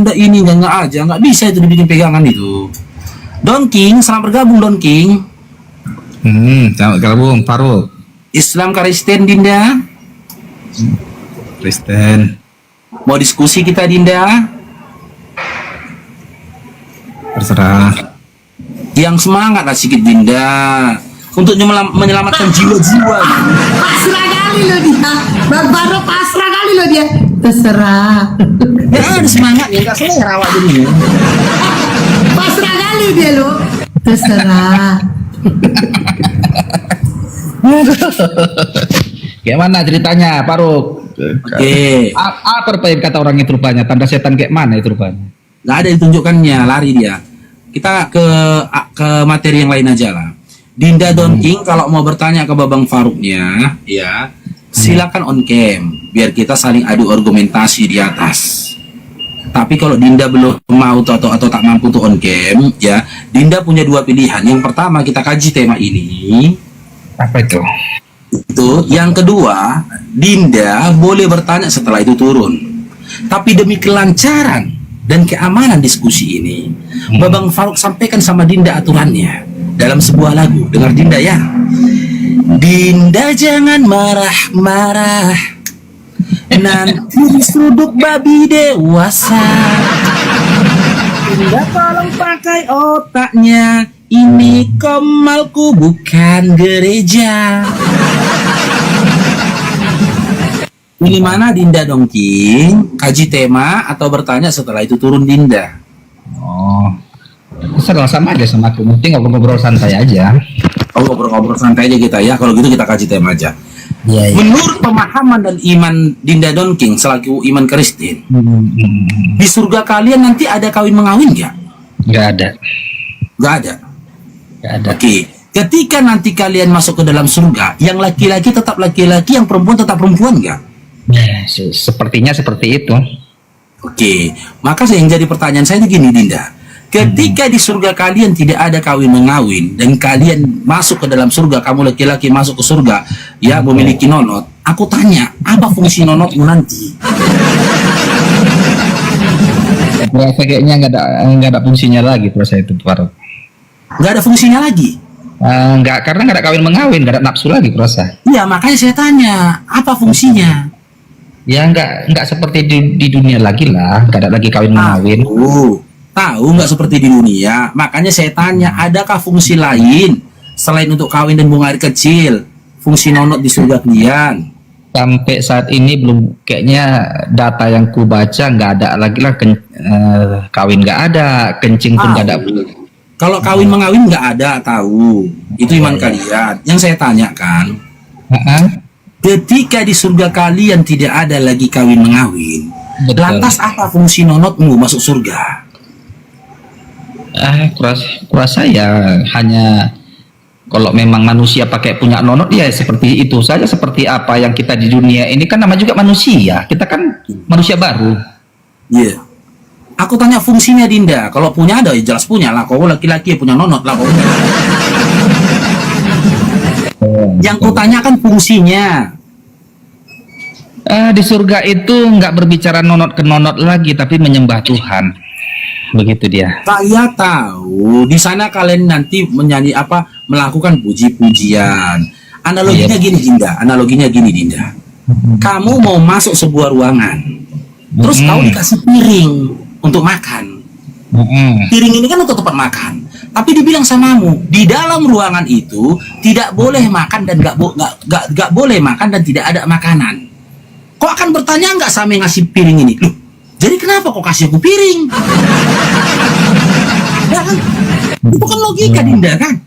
ndak ini nggak aja, nggak bisa itu dibikin pegangan itu. Don King, selamat bergabung Don King. Selamat gabung Faruk. Islam Kristen Dinda. Kristen. Mau diskusi kita Dinda? Terserah. Yang semangat lah sedikit Dinda untuk menyelamatkan jiwa-jiwa. Pasrah kali loh dia, Bang Faruk pasrah kali loh dia. Terserah. Ya ada semangat ya, nggak selera awak jadi. Pasrah kali dia loh. Terserah. Gimana ceritanya Faruk? Oke. Apa yang kata orang itu rupanya? Tanda setan kayak mana itu rupanya? Nggak ada ditunjukkannya, lari dia. Kita ke materi yang lain aja lah. Dinda Don King kalau mau bertanya ke Babang Faruknya, ya silakan on cam, biar kita saling adu argumentasi di atas. Tapi kalau Dinda belum mau atau tak mampu untuk on cam, ya Dinda punya dua pilihan. Yang pertama kita kaji tema ini. Apa itu? Itu. Yang kedua, Dinda boleh bertanya setelah itu turun. Tapi demi kelancaran dan keamanan diskusi ini, Babang Faruk sampaikan sama Dinda aturannya dalam sebuah lagu. Dengar Dinda ya. Dinda jangan marah-marah, nanti diseruduk babi dewasa. Dinda tolong pakai otaknya, ini komalku bukan gereja. Pilih mana Dinda Don King? Kaji tema atau bertanya setelah itu turun Dinda? Oh, serah sama aja sama aku. Penting ngobrol-ngobrol santai aja. Oh, ngobrol-ngobrol santai aja kita ya. Kalau gitu kita kaji tema aja. Iya. Menurut pemahaman dan iman Dinda Don King selaku iman Kristen, di surga kalian nanti ada kawin mengawin nggak? Nggak ada. Nggak ada. Nggak ada. Oke. Ketika nanti kalian masuk ke dalam surga, yang laki-laki tetap laki-laki, yang perempuan tetap perempuan nggak? Sepertinya seperti itu. Oke, maka yang jadi pertanyaan saya begini Dinda. Ketika di surga kalian tidak ada kawin mengawin dan kalian masuk ke dalam surga, kamu laki-laki masuk ke surga, ya memiliki nonot. Aku tanya, apa fungsi nonotmu nanti? Berasa kayaknya nggak ada fungsinya lagi proses itu Faruk. Nggak ada fungsinya lagi? Karena nggak ada kawin mengawin, nggak ada nafsu lagi proses. Iya, makanya saya tanya, apa fungsinya? Ya nggak seperti di dunia lagi lah, nggak ada lagi kawin mengawin. Tahu nggak seperti di dunia. Makanya saya tanya, adakah fungsi lain selain untuk kawin dan buang air kecil? Fungsi nonot di surga kalian? Sampai saat ini belum, kayaknya data yang ku baca nggak ada lagi lah. Kawin nggak ada, kencing pun nggak ada. Kalau kawin mengawin nggak ada, tahu. Itu iman kalian. Yang saya tanyakan, ketika di surga kalian tidak ada lagi kawin mengawin, Betul. lantas apa fungsi nonotmu masuk surga? Kurasa ya hanya kalau memang manusia pakai punya nonot ya seperti itu saja, seperti apa yang kita di dunia ini kan nama juga manusia, kita kan manusia baru. Iya. Aku tanya fungsinya Dinda. Kalau punya ada ya jelas punya lah. Kau laki-laki punya nonot lah kau. Yang ku tanyakan fungsinya. Di surga itu nggak berbicara nonot ke nonot lagi, tapi menyembah Tuhan. Begitu dia. Saya tahu di sana kalian nanti menyanyi melakukan puji-pujian. Analoginya gini Dinda. Analoginya gini Dinda. Kamu mau masuk sebuah ruangan, terus kau dikasih piring untuk makan. Piring ini kan untuk tempat makan. Tapi dibilang samamu, di dalam ruangan itu tidak boleh makan dan nggak boleh makan dan tidak ada makanan. Kau akan bertanya nggak sama yang ngasih piring ini? Loh, jadi kenapa kau kasih aku piring? Ya kan? Itu kan logika Dinda kan?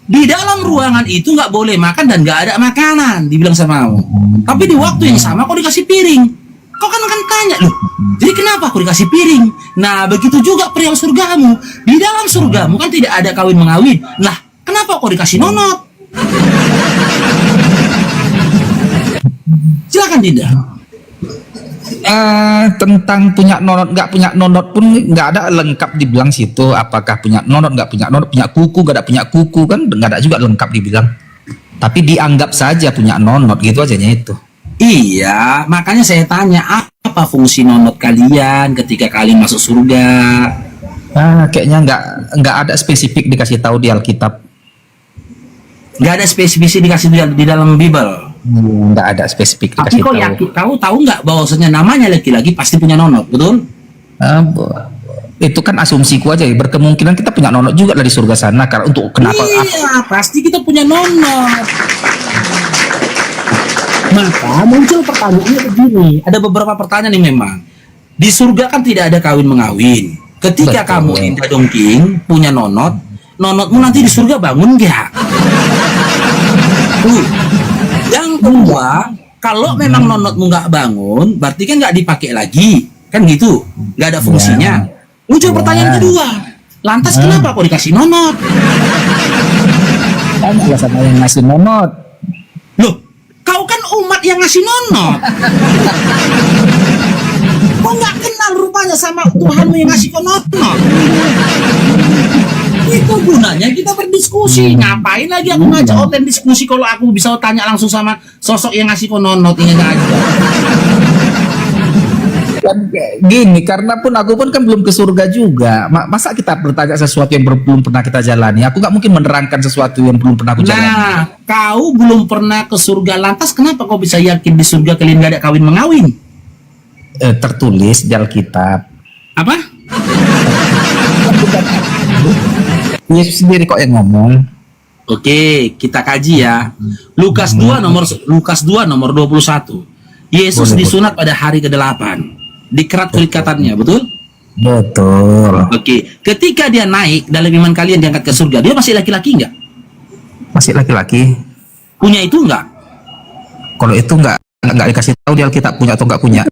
Di dalam ruangan itu nggak boleh makan dan nggak ada makanan, dibilang samamu. Tapi di waktu yang sama kau dikasih piring. Kau kan akan tanya, loh, jadi kenapa aku dikasih piring? Nah, begitu juga perihal surgamu. Di dalam surgamu kan tidak ada kawin mengawin. Nah, kenapa kau dikasih nonot? Silakan Dinda. Tentang punya nonot nggak punya nonot pun nggak ada lengkap dibilang situ. Apakah punya nonot nggak punya nonot, punya kuku nggak ada punya kuku kan nggak ada juga lengkap dibilang. Tapi dianggap saja punya nonot gitu aja itu. Iya, makanya saya tanya apa Apa fungsi nonot kalian ketika kalian masuk surga? Kayaknya nggak ada spesifik dikasih tahu di Alkitab. Nggak ada spesifik dikasih di dalam Bible. Nggak ada spesifik Tapi dikasih kok tahu. yakin tahu nggak bahwasanya namanya laki-laki pasti punya nonot, betul? Itu kan asumsiku aja ya. Berkemungkinan kita punya nonot juga dari surga sana. Karena untuk kenapa? Iya, pasti kita punya nonot. Maka muncul pertanyaannya begini. Ada beberapa pertanyaan nih memang. Di surga kan tidak ada kawin mengawin. Ketika Betul. kamu Dinda Dongking punya nonot, nonotmu nanti di surga bangun nggak? Yang kedua, kalau memang nonotmu nggak bangun, berarti kan nggak dipakai lagi, kan gitu, nggak ada fungsinya. Muncul pertanyaan kedua, lantas kenapa kok dikasih nonot? Tanya sama yang ngasih nonot. Loh, kau kan umat yang ngasih nonot. Kau nggak kenal rupanya sama Tuhanmu yang ngasih kau nonot. Itu gunanya kita berdiskusi. Ngapain lagi aku ngajak Oten diskusi kalau aku bisa tanya langsung sama sosok yang ngasih kau nonot ini aja. Kan gini, karena aku pun kan belum ke surga juga. Masa kita bertanya sesuatu yang belum pernah kita jalani? Aku nggak mungkin menerangkan sesuatu yang belum pernah aku jalani. Nah, kau belum pernah ke surga, lantas kenapa kau bisa yakin di surga kalian gak ada kawin mengawin? Tertulis di Alkitab. Apa? Yesus sendiri kok yang ngomong. Oke, kita kaji ya. Lukas 2 nomor 21. Yesus Boleh, disunat pada hari ke-8. Dikerat kulit katannya, betul? Betul. Oke, ketika dia naik dalam iman kalian diangkat ke surga, dia masih laki-laki nggak? Masih laki-laki. Punya itu nggak? Kalau itu nggak dikasih tahu di Alkitab punya atau nggak punya.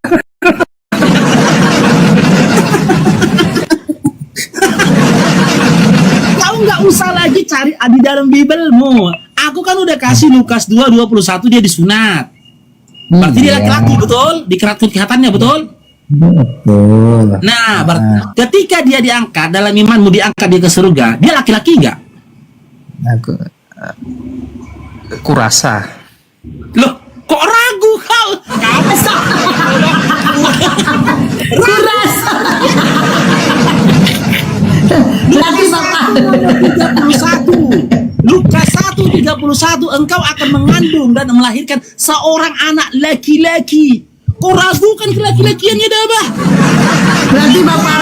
Kau nggak usah lagi cari di dalam Biblemu. Aku kan udah kasih Lukas 2:21 dia disunat. Berarti dia laki-laki, betul? Dikerat kulit katannya, betul? Betul. Nah, ketika dia diangkat dalam imanmu diangkat dia ke surga, dia laki-laki nggak? Aku rasa. Loh, kok ragu kau? Kamu Kurasa. Lagi Bapak. 31. Lukas 1:31 engkau akan mengandung dan melahirkan seorang anak laki-laki. Kau ragukan kelaki-lakiannya dah, bah? Berarti Bapak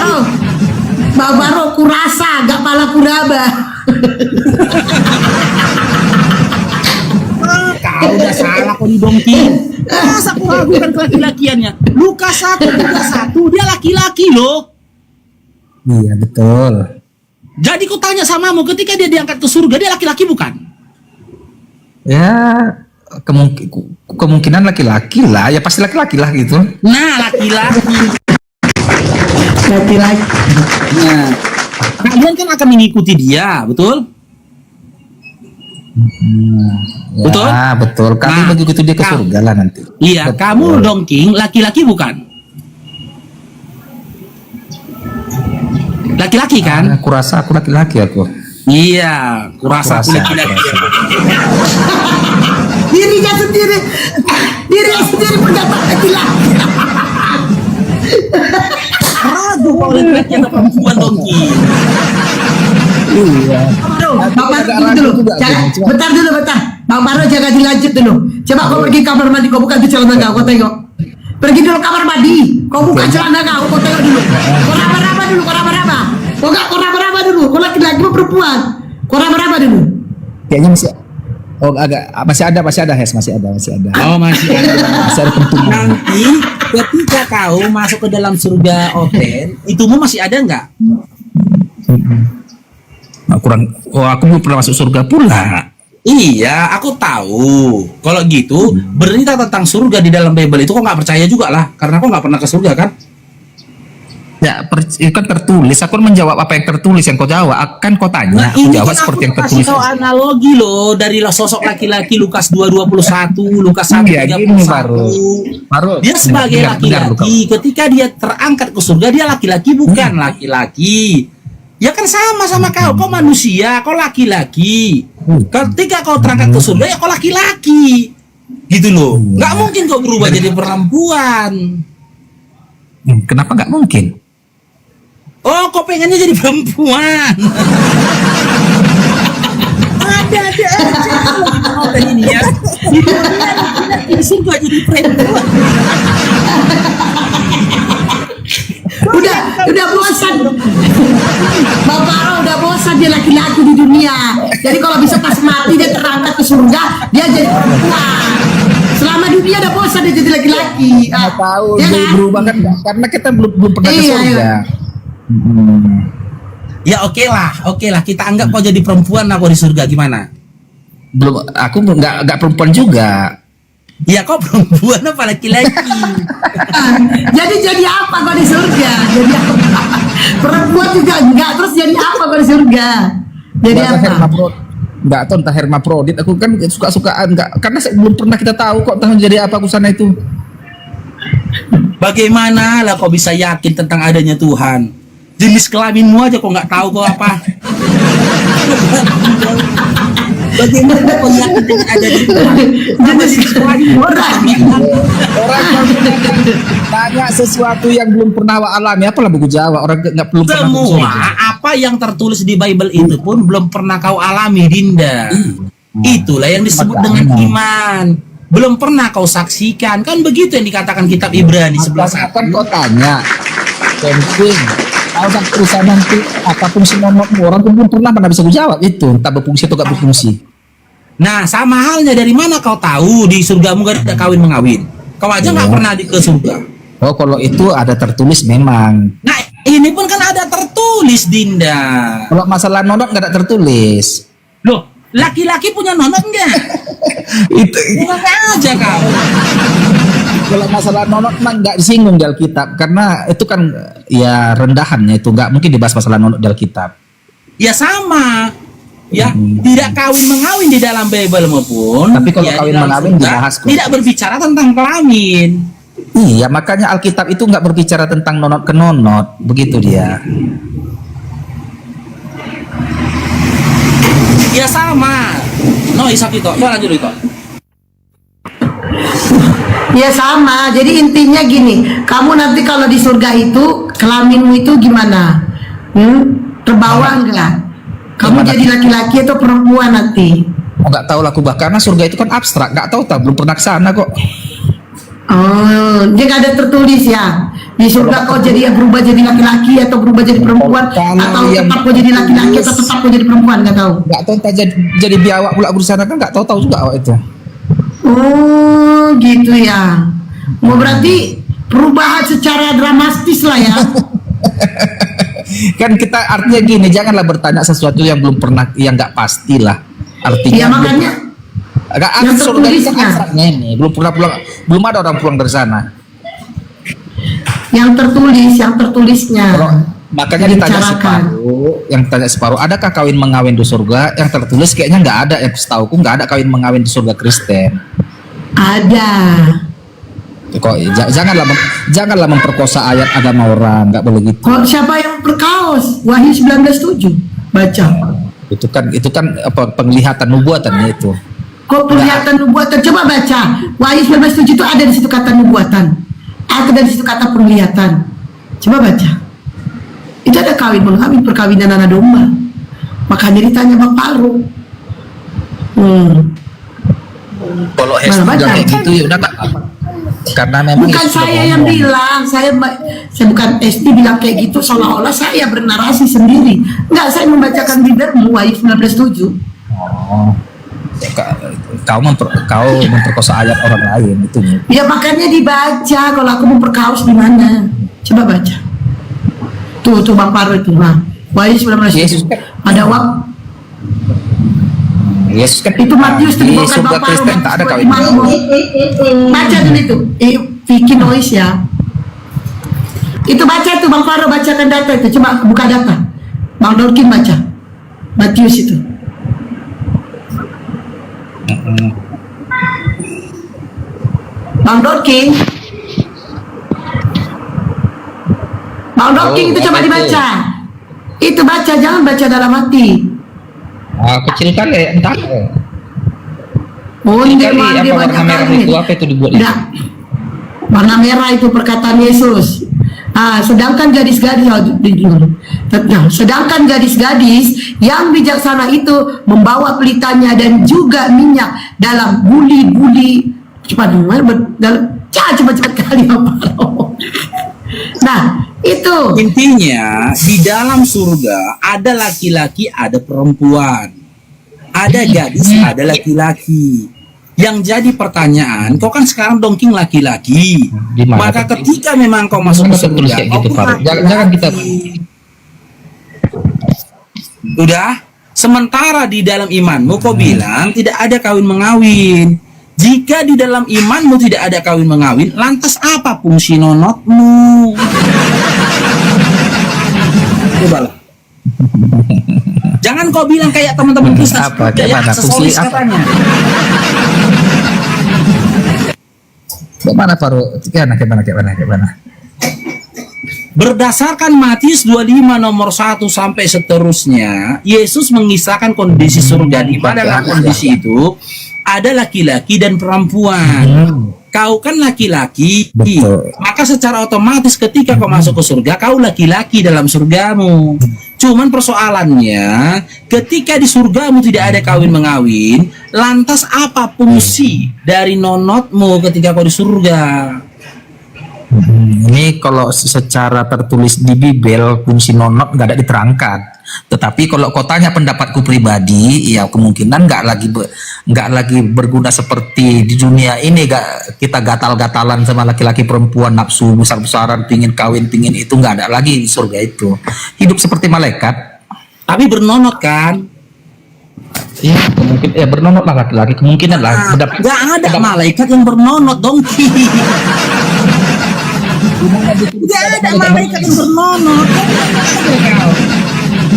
Ro kurasa, gak pala kuraba. Kau udah salah kau di Dongking. Masa kau ragukan kelaki-lakiannya? Lukas 1:31 dia laki-laki loh. Iya betul. Jadi ku tanya samamu, ketika dia diangkat ke surga dia laki-laki bukan? Ya kemungkinan laki-laki lah. Ya pasti laki-laki lah gitu. Nah, laki-laki. Laki-laki. Nah, kalian kan akan mengikuti dia, betul? Betul? Ya, betul. Kami Nah, begitu dia ke surga lah nanti. Iya, Betul. kamu Dongking laki-laki bukan? Laki-laki kan? Aku rasa aku laki-laki aku. Iya, kurasa aku Kurasa, laki-laki. Dirinya sendiri pendapat laki-laki. Ragu kau laki-laki atau perempuan Dongking. Iya. Bapak agak tunggu ragu dulu. juga, Jangan, Cuma- bentar dulu. Bang Baro jangan dilanjut dulu. Coba kau pergi kamar mandi, kau buka celana kau tengok. Pergi dulu kamar mandi, kau buka celana kau tengok dulu. Kau raba-raba dulu, kau raba-raba. Kau raba-raba dulu. Kau laki-laki apa perempuan? Kau raba-raba dulu. Kayaknya masih ada Hes, masih ada. Oh, masih ada. Masih ada pentingnya. Nanti ketika kau masuk ke dalam surga Oten, itumu masih ada nggak? Aku belum pernah masuk surga pula. Iya, aku tahu. Kalau gitu, berita tentang surga di dalam Bible itu kok nggak percaya juga lah, karena kok nggak pernah ke surga kan? Ya, itu kan tertulis. Aku menjawab apa yang tertulis yang kau jawab. Akan kau tanya, aku ini jawab kan seperti yang aku tertulis. kasih tahu analogi loh dari sosok laki-laki Lukas 2:21, Lukas Iya, gini 1:31. baru. Dia sebagai dengar laki-laki, ketika dia terangkat ke surga, dia laki-laki bukan laki-laki. Ya kan sama kau manusia, kau laki-laki. Ketika kau terangkat ke surga, ya kau laki-laki. Gitu loh. Nggak mungkin kau berubah jadi perempuan. Kenapa nggak mungkin? Oh, kok pengennya jadi perempuan? Ada aja. Oh, ini ya. Di dunia di surga jadi perempuan. Udah bosan. Bapak Aro udah bosan dia laki-laki di dunia. Jadi kalau bisa pas mati dia terangkat ke surga, dia jadi perempuan. Selama dunia udah bosan dia jadi laki-laki. Nggak tahu Ya dia kan? berubah kan, karena kita belum pernah ke Iya, surga. iya. Ya oke lah. Kita anggap kau jadi perempuan aku di surga gimana? Belum, aku nggak perempuan juga. Ya kau perempuan apa laki-laki? Jadi apa kau di surga? Jadi apa? Perempuan juga enggak, terus jadi apa kau di surga? Jadi Bahasa apa? hermaprodit. Nggak tahu entah hermaprodit. Aku kan suka-sukaan nggak, karena belum pernah kita tahu kok tahu jadi apa aku sana itu. Bagaimana lah kau bisa yakin tentang adanya Tuhan? Jenis kelaminmu aja kau nggak tahu kau apa? Bagaimana kau yakin dengan adanya Tuhan? Jenis kelaminmu Orang. Orang kalau tanya sesuatu yang belum pernah awak alami, apalah buku jawab. Orang nggak belum pernah ke Semua surga. apa yang tertulis di Bible itu pun belum pernah kau alami, Dinda. Itulah yang disebut dengan iman. Belum pernah kau saksikan. Kan begitu yang dikatakan kitab Ibrani 11. Kan kau tanya, penting. Kalau urusan nanti apapun semua orang pun belum pernah bisa jawab itu, entah berfungsi atau gak berfungsi. Nah, sama halnya dari mana kau tahu di surgamu gak ada kawin mengawin? Kau aja nggak pernah ke surga. Oh, kalau itu ada tertulis memang. Nah, ini pun kan ada tertulis, Dinda. Kalau masalah nonot nggak ada tertulis. Loh, laki-laki punya nonot nggak? Itu Bukan aja kau. kalau masalah nonot mah nggak disinggung di Alkitab, karena itu kan ya rendahannya, itu nggak mungkin dibahas masalah nonot di Alkitab. Ya sama. Ya, tidak kawin mengawin di dalam Bible maupun. Tapi kalau ya, kawin di dalam mengawin surga, dibahas kok. tidak berbicara tentang kelamin. Iya, makanya Alkitab itu nggak berbicara tentang nonot ke nonot, begitu dia. Ya sama. No, Isakito. Yo lanjut itu. Ya sama. Jadi intinya gini, kamu nanti kalau di surga itu kelaminmu itu gimana? Terbawa enggak? Kamu Gimana? jadi laki-laki atau perempuan nanti? Oh, nggak tahu lah aku, karena surga itu kan abstrak, nggak tahu, belum pernah ke sana kok. Oh, dia nggak ada tertulis ya. Di surga kau jadi berubah jadi laki-laki atau berubah jadi perempuan, Kalau atau yang tetap kau jadi laki-laki atau tetap kau jadi perempuan, nggak tahu. Nggak tahu, entah jadi biawak pula aku di sana kan nggak tahu juga awak itu. Oh, gitu ya. Mau berarti perubahan secara dramatis lah ya. Kan kita artinya gini, janganlah bertanya sesuatu yang belum pernah, yang nggak pasti lah. Artinya Ya makanya nggak yang ada surga itu kan tertulisnya. abstraknya ini, belum pernah pulang, belum ada orang pulang dari sana. yang tertulisnya. Makanya Yang ditanya dibicarakan. yang tanya separuh, adakah kawin mengawin di surga? Yang tertulis kayaknya nggak ada, yang setauku nggak ada kawin mengawin di surga Kristen. Ada. Kok janganlah memperkosa ayat agama orang, nggak boleh gitu. Kok siapa yang berkaos? Wahyu 19:7. Baca. Itu kan apa, penglihatan nubuatannya itu. Kok penglihatan nubuatan? Coba baca. Wahyu 19:7 itu ada di situ kata nubuatan. Ada di situ kata penglihatan. Coba baca. Itu ada kawin mengawin, perkawinan anak domba. Makanya ditanya Bang Paru. Kalau Mana Hesti baca? bilang kayak gitu ya udah, Kak. Karena memang Bukan itu sudah saya yang ngomong. bilang, saya bukan Esti bilang kayak gitu seolah-olah saya bernarasi sendiri. Enggak, saya membacakan bibirmu Wahyu 19:7. Oh. Kau memperkosa ayat orang lain itu. Ya makanya dibaca. Kalau aku memperkaos di mana? Coba baca. Tuh Bang Paru itu. Nah, Wahyu 19:7. Yesus kan- Ada waktu Yesus kan itu Matius di bukan surga Bang Paru. Kristen tak ada kawin. Baca dulu itu. Bikin noise ya. Itu baca tuh Bang Paru, bacakan data itu. Coba buka data. Bang Dorkin baca. Matius itu. Bang Dorking. Bang Dorking itu coba apa itu? dibaca. Itu baca, jangan baca dalam hati. Kecil kali, entah. Oh, ini Kali, dia apa baca warna merah kali. itu, apa itu dibuat itu? Nah, warna merah itu perkataan Yesus. Sedangkan gadis-gadis sedangkan gadis-gadis yang bijaksana itu membawa pelitanya dan juga minyak dalam buli-buli cepat kali apa. Nah, itu Intinya di dalam surga ada laki-laki, ada perempuan, ada gadis, ada laki-laki. Yang jadi pertanyaan, kau kan sekarang dongking laki-laki. Gimana? Maka ketika memang kau masuk ke Tulis surga, kayak kau gitu, pun Farouk. Jangan kita udah. Sementara di dalam imanmu kau bilang tidak ada kawin mengawin. Jika di dalam imanmu tidak ada kawin mengawin, lantas apa fungsi nonotmu? Cobalah. Jangan kau bilang kayak teman-teman Kristen, Apa? kayak Gimana? aksesoris Fungsi apa? katanya. Bagaimana Farouk? Gimana? Berdasarkan Matius 25 nomor 1 sampai seterusnya, Yesus mengisahkan kondisi surga di mana dalam kondisi itu ada laki-laki dan perempuan. Kau kan laki-laki, Betul. maka secara otomatis ketika kau masuk ke surga, kau laki-laki dalam surgamu. Cuman persoalannya, ketika di surgamu tidak ada kawin mengawin, lantas apa fungsi dari nonotmu ketika kau di surga? Ini kalau secara tertulis di Bible fungsi nonot nggak ada diterangkan. Tetapi kalau kau tanya pendapatku pribadi, ya kemungkinan nggak lagi berguna seperti di dunia ini. Kita gatal-gatalan sama laki-laki perempuan, nafsu besar-besaran, pingin kawin, pingin itu, nggak ada lagi di surga itu. Hidup seperti malaikat. Tapi bernonot kan? Ya mungkin bernonot lah laki-laki, kemungkinan lah. Nggak ada malaikat yang bernonot dong. Nggak ada malaikat yang bernonot.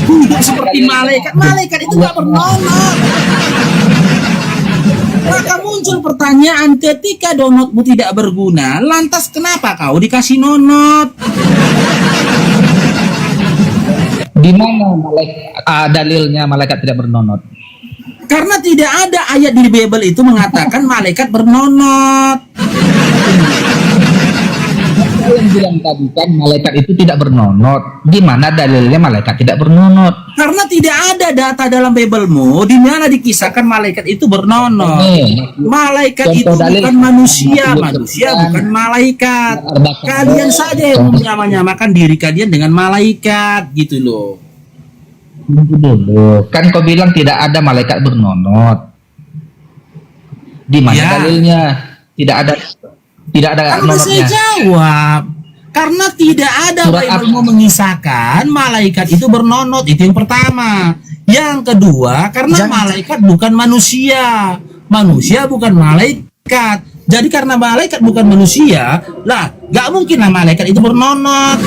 Tidak seperti malaikat itu nggak bernonot. Maka muncul pertanyaan, ketika donotmu tidak berguna, lantas kenapa kau dikasih nonot? Di mana dalilnya malaikat tidak bernonot? Karena tidak ada ayat di Bible itu mengatakan malaikat bernonot. Yang bilang tadi kan malaikat itu tidak bernonot. Di mana dalilnya malaikat tidak bernonot? Karena tidak ada data dalam Biblemu di mana dikisahkan malaikat itu bernonot. Malaikat itu bukan manusia, manusia bukan malaikat. Kalian saja yang menyamakan diri kalian dengan malaikat gitu loh. Kan kau bilang tidak ada malaikat bernonot. Di mana Ya. dalilnya? Tidak ada Kan udah saya nonotnya. jawab. Karena tidak ada Surat Biblemu mengisahkan malaikat itu bernonot. Itu yang pertama. Yang kedua, karena malaikat bukan manusia. Manusia bukan malaikat. Jadi karena malaikat bukan manusia, lah gak mungkin lah malaikat itu bernonot.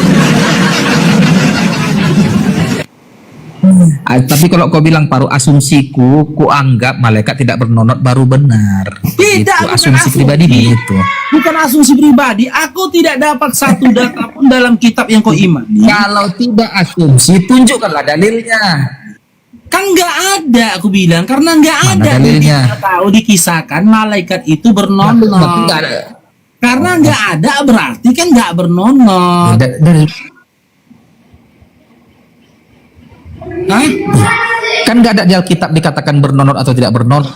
Tapi kalau kau bilang paruh asumsiku, ku anggap malaikat tidak bernonot baru benar. Tidak, Gitu. bukan Asumsi pribadi begitu. Bukan asumsi pribadi. Aku tidak dapat satu data pun dalam kitab yang kau imani. Kalau tidak asumsi, tunjukkanlah dalilnya. Kan nggak ada, aku bilang, karena nggak Mana ada. dalilnya? Tidak tahu dikisahkan malaikat itu Berarti bernonot. nggak ada. Karena nggak ada berarti kan nggak bernonot. Dari Hah? kan nggak ada di Alkitab dikatakan bernonot atau tidak bernonot.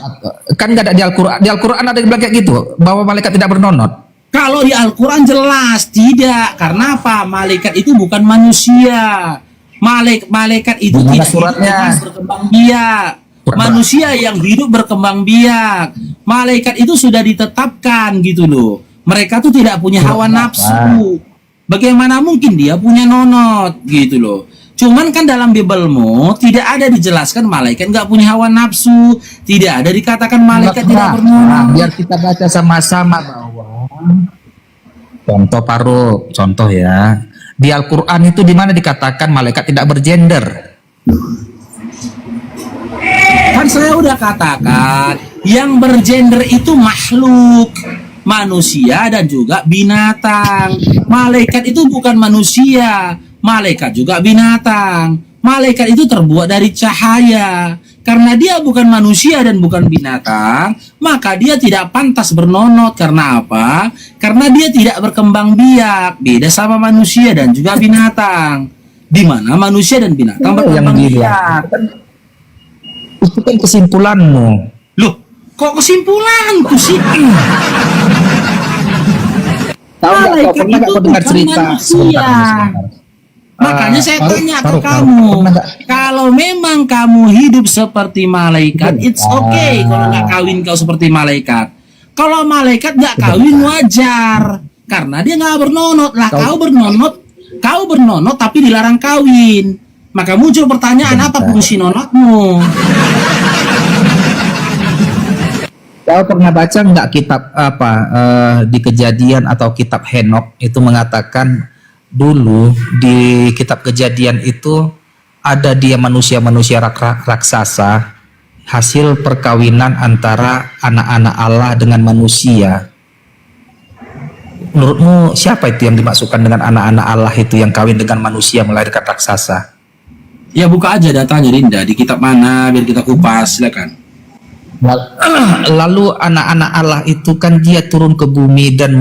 Kan nggak ada di Al-Quran. Di Al-Quran ada yang bilang kayak gitu bahwa malaikat tidak bernonot. Kalau di Al-Quran jelas tidak. Karena apa? Malaikat itu bukan manusia. Malaikat itu Di mana tidak suratnya? hidup berkembang biak. Manusia yang hidup berkembang biak. Malaikat itu sudah ditetapkan gitu loh. Mereka tuh tidak punya hawa nafsu. Bagaimana mungkin dia punya nonot gitu loh. Cuman kan dalam Biblemu tidak ada dijelaskan malaikat nggak punya hawa nafsu, tidak ada dikatakan malaikat tidak bernonot. Biar kita baca sama-sama bahwa contoh ya. Di Al-Quran itu di mana dikatakan malaikat tidak bergender. Kan saya udah katakan yang bergender itu makhluk, manusia dan juga binatang. Malaikat itu bukan manusia, malaikat juga binatang. Malaikat itu terbuat dari cahaya. Karena dia bukan manusia dan bukan binatang, maka dia tidak pantas bernonot. Karena apa? Karena dia tidak berkembang biak, beda sama manusia dan juga binatang. Di mana manusia dan binatang berkembang biak. Itu kan kesimpulanmu. Loh, kok kesimpulanku sih? Tahu nggak, kau pernah nggak kau dengar cerita sebentar? Makanya saya tanya ke Faruk, kamu, pernah nggak? kalau memang kamu hidup seperti malaikat, it's okay kalau nggak kawin kau seperti malaikat. Kalau malaikat nggak kawin wajar, karena dia nggak bernonot lah. Kau bernonot tapi dilarang kawin. Maka muncul pertanyaan, apa fungsi nonotmu? Kau pernah baca nggak kitab apa di Kejadian atau kitab Henok itu mengatakan dulu di kitab Kejadian itu ada dia manusia-manusia raksasa hasil perkawinan antara anak-anak Allah dengan manusia. Menurutmu siapa itu yang dimaksudkan dengan anak-anak Allah itu yang kawin dengan manusia melahirkan raksasa? Ya buka aja datanya Dinda, di kitab mana biar kita kupas, silakan. Lalu anak-anak Allah itu kan dia turun ke bumi dan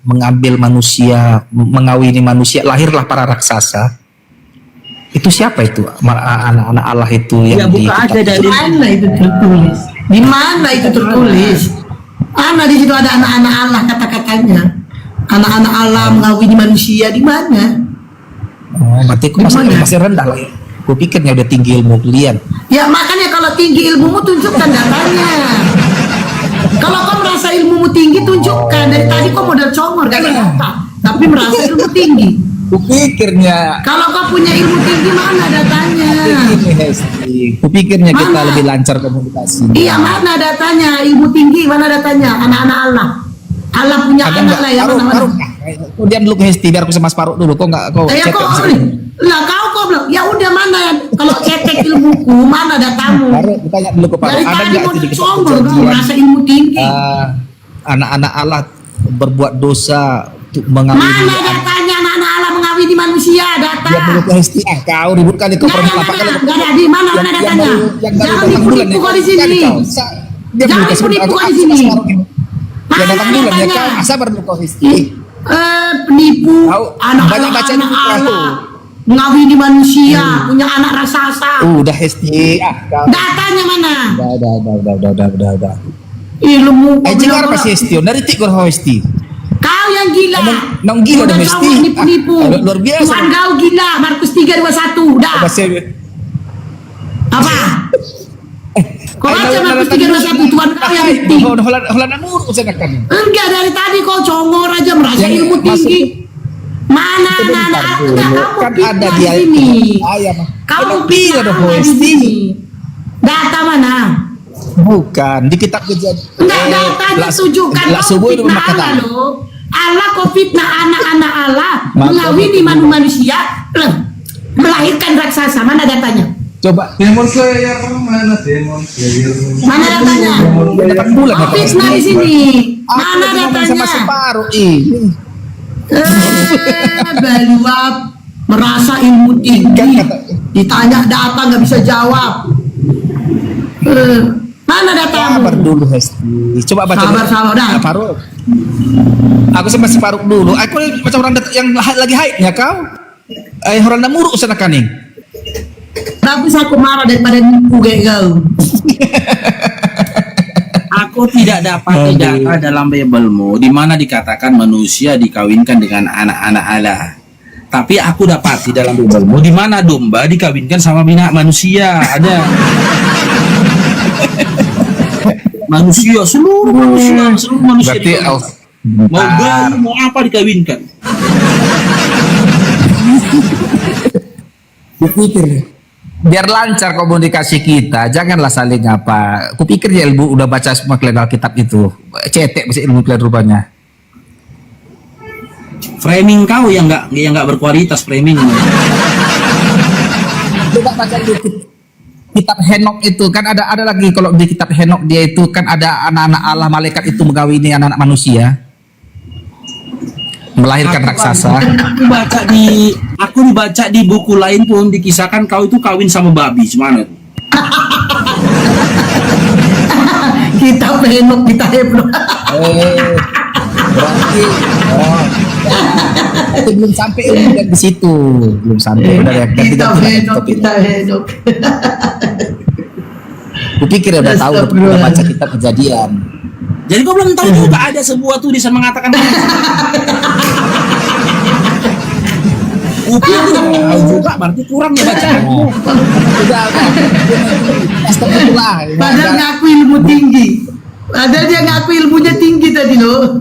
mengambil manusia, mengawini manusia, lahirlah para raksasa. Itu siapa itu anak-anak Allah itu yang ya, buka aja dari mana itu tertulis? Di mana itu tertulis? Di situ ada anak-anak Allah kata-katanya. Anak-anak Allah mengawini manusia di mana? Oh, berarti aku masih rendah lah ya. Gue pikirnya udah tinggi ilmu kalian. Ya makanya kalau tinggi ilmumu tunjukkan datanya. Kalau kau merasa ilmumu tinggi tunjukkan. Dari tadi kau modal congor gak ada data, tapi merasa ilmu tinggi. Gue pikirnya. Kalau kau punya ilmu tinggi mana datanya? Gue pikirnya kita Mana? lebih lancar komunikasi. Iya mana datanya? Ilmu tinggi mana datanya? Anak-anak Allah. Allah punya Ada anak nggak? lah ya Faruk, mana-mana. Faruk. Kau diam dulu ke Hesti biar aku sama Faruk dulu. Kau nggak kau Ya cetek kok, di sini. lah kau bilang, ya udah mana ya? Kalau cetek ilmuku mana datamu? Faruk, tanya dulu ke Faruk. Dari Ada tadi nggak mau itu di kitab sombong, kau Kejadian? merasa ilmu tinggi. Anak-anak Allah berbuat dosa untuk mengawini Mana datanya anak-anak Allah mengawini manusia? Data. Dia dulu ke Hesti. Kau ribut kali kau Nggak pernah ada, apa kali? nggak ada. Di mana datanya? Jangan nipu-nipu kau di sini. Jangan nipu-nipu kau di sini. Ya datang Mana dulu ya datanya? kau. Sabar dulu kau Hesti. Penipu Tahu, banyak baca anak-anak buku aku. Allah mengawini manusia, punya anak raksasa. Udah Hesti. Kau. Datanya mana? Udah. Ilmu kau Jingar bilang pasti Hesti. Dari tik kau Hesti. kau yang gila. Nong gila Udah dah, kau Hesti. nipu-nipu. Luar biasa. Tuhan kau gila. Markus 3:21. Udah. Apa? Kau baca Markus 3:21. Tuhan kau yang bukti. Holanda muruk saya kan. Enggak, dari tadi kau congor aja merasa Yang ilmu tinggi. Mana Bentar anak-anak dulu. kamu Kan fitnah ada di dia sini. ayam. Kamu pilih dong fitnah di Hesti. sini. Data mana? Bukan di kitab Kejadian. Enggak, datanya tunjukkan Lah kau subuh itu fitnah kata. Allah loh. Allah kau fitnah anak-anak Allah Maka mengawini betul. manusia melahirkan raksasa. Mana datanya? Coba Demon Slayer mana Demon Slayer? Mana datanya? datang bulan ya Kau Pak fitnah di Hesti. sini. Aku Mana lagi ngomong sama datanya? separuh ini. Baluap merasa ilmu tinggi. Ditanya data nggak bisa jawab. Mana datamu? Sabar dulu Hesti. Coba baca. Sabar, dah. Faruk. Aku sama si Faruk dulu. Aku macam orang yang lagi haid ya kau. Holanda muruk sana kaning. Tapi aku marah daripada nipu kayak kau. Aku tidak dapat data dalam Bible-mu di mana dikatakan manusia dikawinkan dengan anak-anak Allah. Tapi aku dapat di dalam Bible-mu di mana domba dikawinkan sama manusia. Ada. Manusia, seluruh manusia Berarti dikawinkan. Mau bayi, mau apa dikawinkan. Kupikir biar lancar komunikasi kita, janganlah saling apa. Kupikir ya ilmu udah baca semua kalian Alkitab itu, cetek masih ilmu kalian rupanya. Framing kau yang nggak berkualitas framing. Coba baca dulu kitab Henok itu kan ada lagi kalau di kitab Henok dia itu kan ada anak-anak Allah malaikat itu mengawini anak-anak manusia, melahirkan raksasa. Aku dibaca di buku lain pun dikisahkan kau itu kawin sama babi, gimana tuh? Kita penok kita heblo. Berarti tapi belum sampai ilmu dan di situ, belum sampai udah ya. Kita penok. Kupikir udah tahu, udah baca kitab Kejadian. Jadi kau belum tahu juga ada sebuah tulisan mengatakan Upil tahu juga, berarti kurang ya bacaan. Udah. Astagfirullah. Padahal ngaku ilmu tinggi. Padahal dia ngaku ilmunya tinggi tadi loh.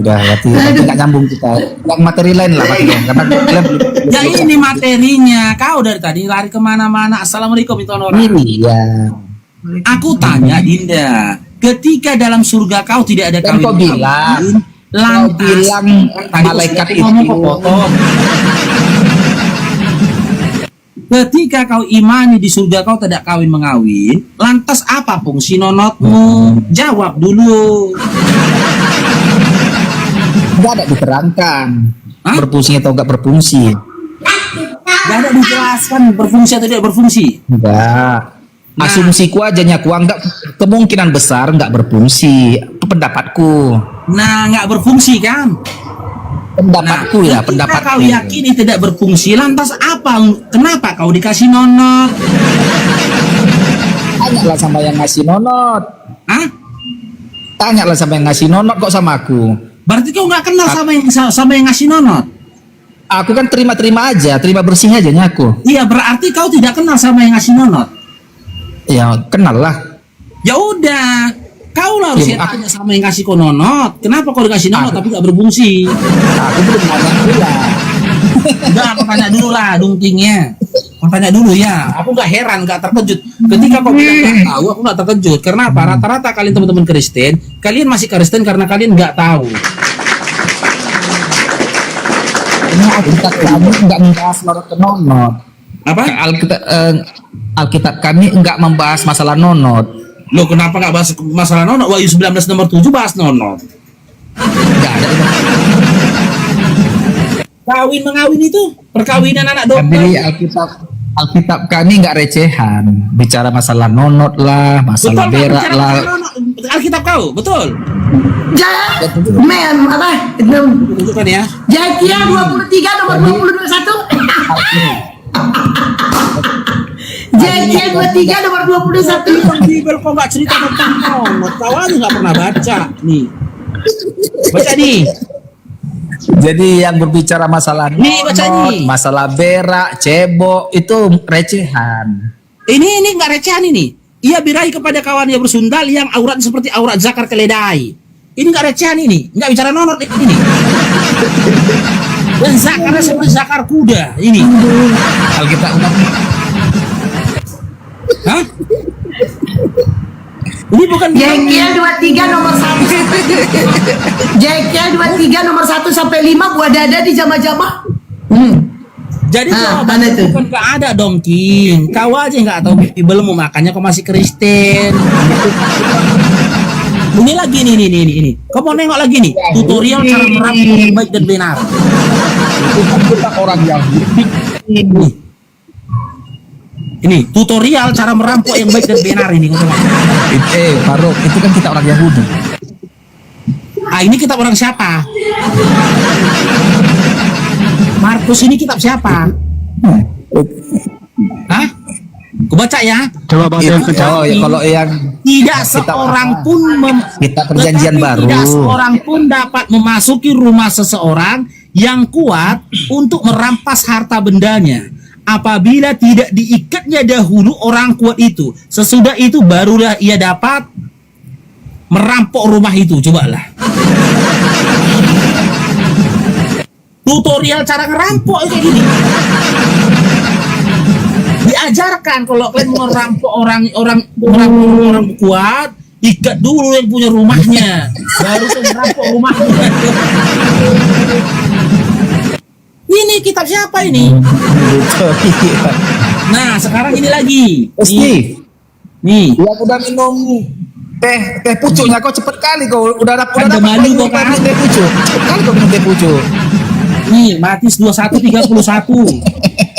Udah, berarti nggak nyambung kita. Yang materi lain lah, karena Ya ini materinya. Kau dari tadi lari kemana-mana. Assalamualaikum itu orang. ini ya. Aku tanya Dinda, ketika dalam surga kau tidak ada Kan kawin kau bilang, malaikat tadi ngomong itu. kepotong. Ketika kau imani di surga kau tidak kawin mengawin, lantas apa fungsi nonotmu? Jawab dulu. Nggak ada diterangkan. Hah? Berfungsi atau nggak berfungsi? Gak ada dijelaskan berfungsi atau tidak berfungsi. Enggak. Asumsiku aja nyaku anggap kemungkinan besar nggak berfungsi. Itu pendapatku. Nah, nggak berfungsi kan? Pendapatku ya, ketika pendapatku. kau yakini tidak berfungsi, lantas apa? Kenapa kau dikasih nonot? Tanyalah sama yang ngasih nonot. Hah? Tanyalah sama yang ngasih nonot kok sama aku. Berarti kau nggak kenal sama yang ngasih nonot? Aku kan terima-terima aja, terima bersih aja nyaku. Iya, berarti kau tidak kenal sama yang ngasih nonot. Ya kenal lah. Ya udah, kau lah harus Ya, tanya sama yang ngasih kau nonot. Kenapa kau dikasih nonot tapi nggak berfungsi? Aku belum nanya pula. Udah, aku tanya dulu lah dungtingnya. Aku tanya dulu ya. Aku nggak heran, nggak terkejut. Ketika kau bilang nggak tahu, aku nggak terkejut. Karena apa? Rata-rata kalian teman-teman Kristen, kalian masih Kristen karena kalian nggak tahu. Ini Alkitab kami nggak membahas nonot ke nonot. Apa? Alkitab kami nggak membahas masalah nonot. Loh, kenapa nggak bahas masalah nonot? Wahyu 19 nomor 7 bahas nonot. Nggak ada. Kawin mengawin itu perkawinan anak domba. Jadi Alkitab kami nggak recehan. Bicara masalah nonot lah, masalah Betul, Pak, berak bicara lah. masalah nonot. Alkitab kau, betul. Men apa? Tunjukkan ya. Jakia 23 nomor 21. Jakia 23 nomor 21. Bibel kok nggak cerita tentang nonot? Kau aja nggak pernah baca. Nih, baca nih. Jadi yang berbicara masalah Nih, baca nonot, nih. masalah berak, cebok itu recehan. Ini nggak recehan ini. Ia birahi kepada kawannya bersundal yang auratnya seperti aurat zakar keledai. Ini nggak recehan ini. Nggak bicara nonot ini. Dan zakarnya seperti zakar kuda ini. Alkitab Hah? Ini bukan Jakia 23 nomor 1. Jakia 23 nomor 1 sampai 5 buat dada di jama-jama. Jadi Ah, jawabannya mana itu? bukan nggak ada dong, King. Kau aja nggak tahu Bibelmu, makanya kau masih Kristen. Ini lagi nih. Kau mau nengok lagi nih tutorial cara merampok yang baik dan benar. itu kan kita orang Yahudi. Ini tutorial cara merampok yang baik dan benar ini. Kau tengok. Faruk, itu kan kita orang Yahudi. Ah, ini kitab orang siapa? Markus ini kitab siapa? Hah? Ku baca ya. Oh, ya, kalau yang Tidak Kitab seorang apa? pun Kitab Perjanjian tetapi Baru. Tidak seorang pun dapat memasuki rumah seseorang yang kuat untuk merampas harta bendanya apabila tidak diikatnya dahulu orang kuat itu. Sesudah itu barulah ia dapat merampok rumah itu. Cobalah. Tutorial cara ngerampok kayak gini. Diajarkan kalau kalian mau merampok orang kuat, ikat dulu yang punya rumahnya, baru kalian merampok rumahnya. Ini kitab siapa ini? Nah, sekarang ini lagi. Nih. Yang udah minum teh pucuknya kau cepet kali kau udah Ada dapat malu minum kau kan? teh pucuk. Cepet kali kau minum teh pucuk. Nih, Matius 21:31.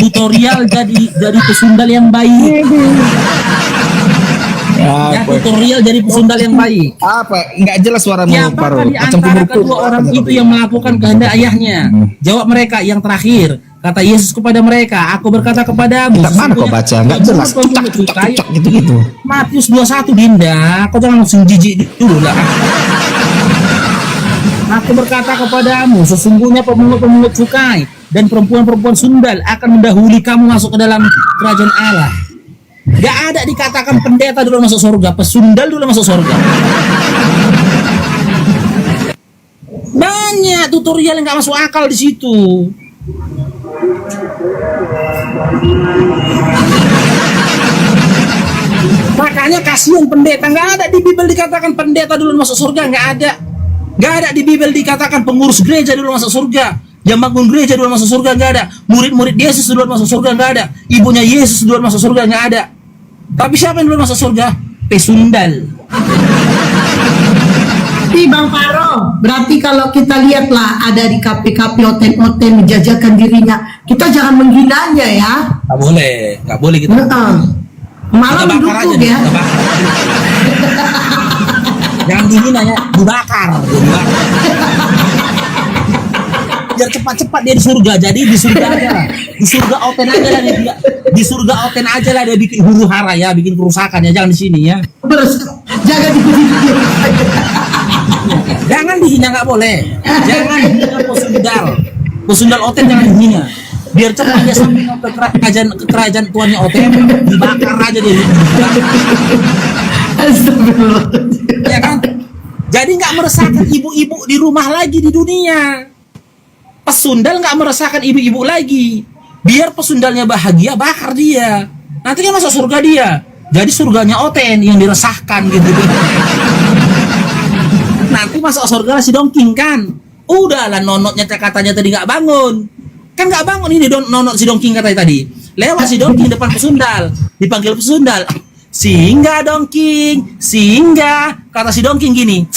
Tutorial jadi pesundal yang baik. Ya, tutorial jadi pesundal yang baik. Apa? Nggak jelas suaramu, Siapakah Paro. di Macam antara kumur-kumur. kedua orang itu yang melakukan kehendak ayahnya? Jawab mereka yang terakhir. Kata Yesus kepada mereka, aku berkata kepadamu. Tak mana kau sesungguhnya baca? Nggak jelas. kamu Cucak, memungut cucak, cukai. cucak gitu-gitu. Matius 21 Dinda, kau jangan langsung jijik dulu lah. Aku berkata kepadamu, sesungguhnya pemungut-pemungut cukai dan perempuan-perempuan sundal akan mendahului kamu masuk ke dalam kerajaan Allah. Gak ada dikatakan pendeta dulu masuk surga, pesundal dulu masuk surga. Banyak tutorial yang gak masuk akal di situ. Makanya kasihan pendeta, nggak ada di Bible dikatakan pendeta dulu masuk surga, nggak ada. Nggak ada di Bible dikatakan pengurus gereja dulu masuk surga, yang bangun gereja dulu masuk surga, nggak ada. Murid-murid Yesus dulu masuk surga, nggak ada. Ibunya Yesus dulu masuk surga, nggak ada. Tapi siapa yang dulu masuk surga? Pesundal. Tapi Bang Paro, berarti kalau kita lihatlah ada di KP-KP oten-oten menjajakan dirinya, kita jangan menghinanya ya. Nggak boleh kita. Malah Kita bakar mendukung aja, ya. kita bakar. Jangan dihina ya, dibakar. Biar cepat-cepat dia di surga. Jadi di surga aja lah. Di surga oten aja lah dia. Di surga oten aja lah dia bikin huru hara ya, bikin kerusakan ya. Jangan di sini ya. Jangan dipuji-puji. Jangan dihina, nggak boleh. Jangan dihina pesundal. Pesundal oten jangan dihina. Biar cepat dia sampai ke kerajaan tuannya oten, dibakar aja dia. Astagfirullah. Ya kan? Jadi nggak meresahkan ibu-ibu di rumah lagi di dunia. Pesundal nggak meresahkan ibu-ibu lagi. Biar pesundalnya bahagia, bakar dia. Nanti kan masuk surga dia. Jadi surganya oten yang diresahkan gitu. Nanti masuk surga si dongking kan. Udahlah nonotnya katanya tadi nggak bangun. Kan nggak bangun ini nonot si dongking katanya tadi. Lewat si dongking depan pesundal. Dipanggil pesundal. Singgah dongking, singgah. Kata si dongking gini.